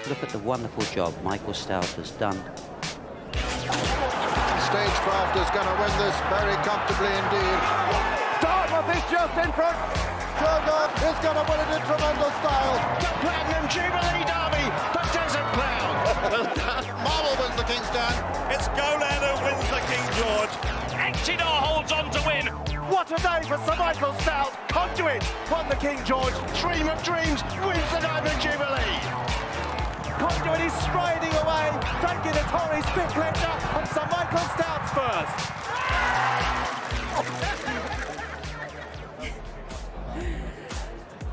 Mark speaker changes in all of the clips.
Speaker 1: look at the wonderful job Michael Stoute has done.
Speaker 2: Stagecraft is going to win this very comfortably indeed. Dartmouth is just in front. Drogon is going to win it in tremendous style.
Speaker 3: The Platinum Jubilee Derby for Desert Cloud.
Speaker 2: Marvel wins the King's Stand.
Speaker 3: It's Golan who wins the King George. Exidor holds on to win. What a day for Sir Michael Stoute. Conduit won the King George. Dream of Dreams wins the Diamond Jubilee. Conduit is striding away. Frankie Dettori's spit pleasure, and Sir Michael Stoute's first.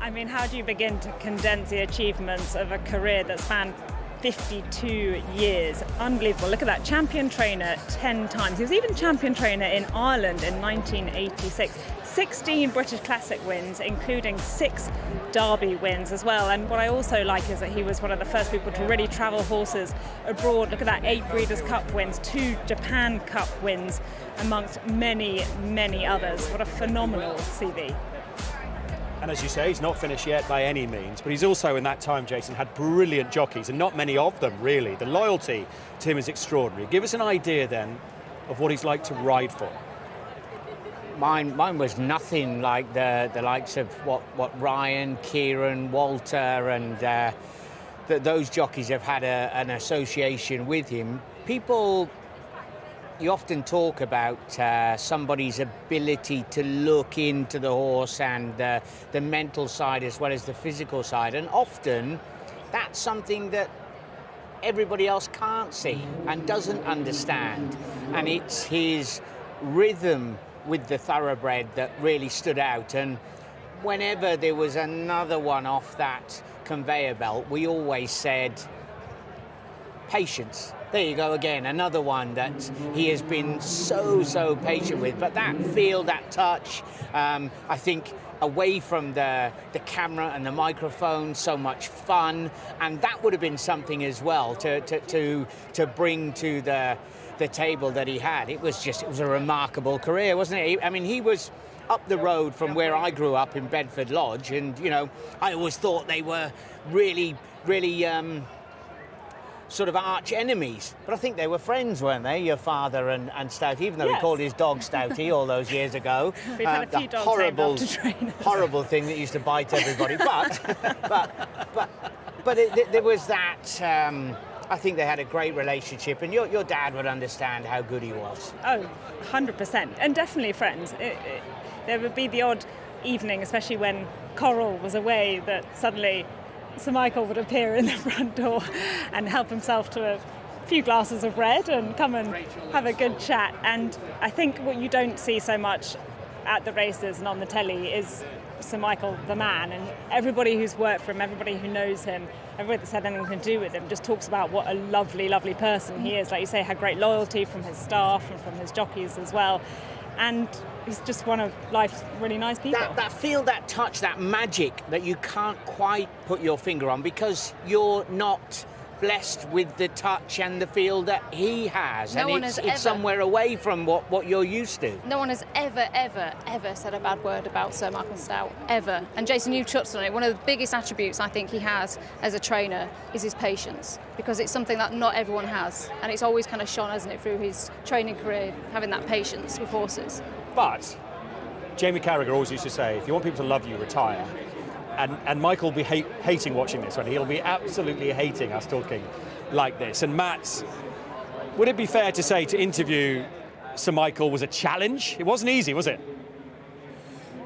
Speaker 4: I mean, how do you begin to condense the achievements of a career that spanned 52 years? Unbelievable. Look at that. Champion trainer 10 times. He was even champion trainer in Ireland in 1986. 16 British Classic wins, including 6 Derby wins as well. And what I also like is that he was one of the first people to really travel horses abroad. Look at that, 8 Breeders' Cup wins, 2 Japan Cup wins, amongst many, many others. What a phenomenal CV.
Speaker 5: And as you say, he's not finished yet by any means, but he's also in that time, Jason, had brilliant jockeys, and not many of them, really. The loyalty to him is extraordinary. Give us an idea, then, of what he's like to ride for.
Speaker 6: Mine was nothing like the likes of what Ryan, Kieran, Walter and those jockeys have had an association with him. People, you often talk about somebody's ability to look into the horse and the mental side as well as the physical side, and often that's something that everybody else can't see and doesn't understand, and it's his rhythm with the thoroughbred that really stood out. And whenever there was another one off that conveyor belt, we always said, patience. There you go again, another one that he has been so patient with. But that feel, that touch, I think away from the camera and the microphone, so much fun, and that would have been something as well to bring to the table that he had. It was a remarkable career, wasn't it? I mean, he was up the road from where I grew up in Bedford Lodge, and you know, I always thought they were really sort of arch enemies, but I think they were friends, weren't they, your father and Stoute, even though he called his dog Stoutey all those years ago.
Speaker 4: We've had a few dogs named after trainers.
Speaker 6: Horrible thing that used to bite everybody, but there was that. I think they had a great relationship, and your dad would understand how good he was.
Speaker 4: Oh, 100%, and definitely friends. There would be the odd evening, especially when Coral was away, that suddenly Sir Michael would appear in the front door and help himself to a few glasses of red and come and have a good chat. And I think what you don't see so much at the races and on the telly is Sir Michael the man, and everybody who's worked for him, everybody who knows him, everybody that's had anything to do with him just talks about what a lovely person he is. Like you say, had great loyalty from his staff and from his jockeys as well, and he's just one of life's really nice people.
Speaker 6: That feel, that touch, that magic that you can't quite put your finger on because you're not blessed with the touch and the feel that he has.
Speaker 7: No one
Speaker 6: it's
Speaker 7: has ever
Speaker 6: somewhere away from what you're used to.
Speaker 7: No one has ever said a bad word about Sir Michael Stoute, ever. And Jason, you touched on it. One of the biggest attributes I think he has as a trainer is his patience, because it's something that not everyone has, and it's always kind of shone, hasn't it, through his training career, having that patience with horses.
Speaker 5: But Jamie Carragher always used to say, if you want people to love you, retire. And Michael will be hating watching this one. He'll be absolutely hating us talking like this. And Matt, would it be fair to say to interview Sir Michael was a challenge? It wasn't easy, was it?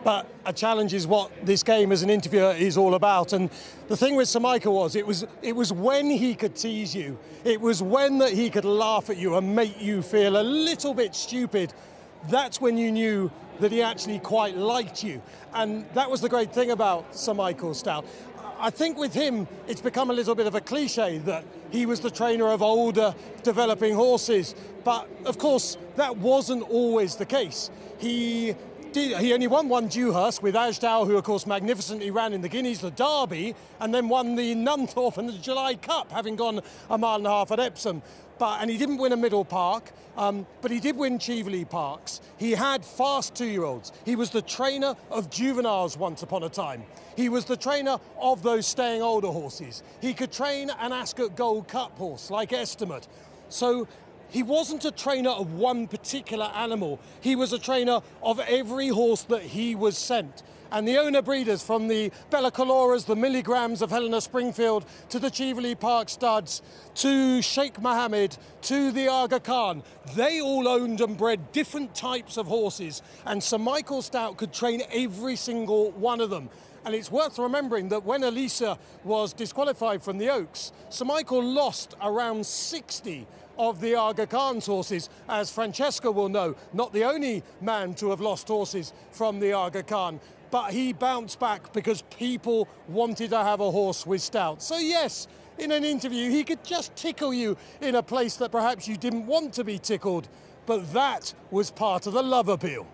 Speaker 8: But a challenge is what this game as an interviewer is all about. And the thing with Sir Michael was, it was when he could tease you. It was when that he could laugh at you and make you feel a little bit stupid. That's when you knew that he actually quite liked you. And that was the great thing about Sir Michael Stoute. I think with him, it's become a little bit of a cliche that he was the trainer of older, developing horses. But, of course, that wasn't always the case. He He only won one Dewhurst with Ajdau, who of course magnificently ran in the Guineas, the Derby, and then won the Nunthorpe and the July Cup, having gone a mile and a half at Epsom. And he didn't win a Middle Park, but he did win Cheveley Parks. He had fast 2-year-olds. He was the trainer of juveniles once upon a time. He was the trainer of those staying older horses. He could train an Ascot Gold Cup horse like Estimate. So he wasn't a trainer of one particular animal. He was a trainer of every horse that he was sent. And the owner breeders, from the Bella Coloras, the Milligrams of Helena Springfield, to the Cheveley Park Studs, to Sheikh Mohammed, to the Aga Khan, they all owned and bred different types of horses. And Sir Michael Stoute could train every single one of them. And it's worth remembering that when Elisa was disqualified from the Oaks, Sir Michael lost around 60 of the Aga Khan's horses, as Francesca will know, not the only man to have lost horses from the Aga Khan. But he bounced back because people wanted to have a horse with Stoute. So yes, in an interview, he could just tickle you in a place that perhaps you didn't want to be tickled. But that was part of the love appeal.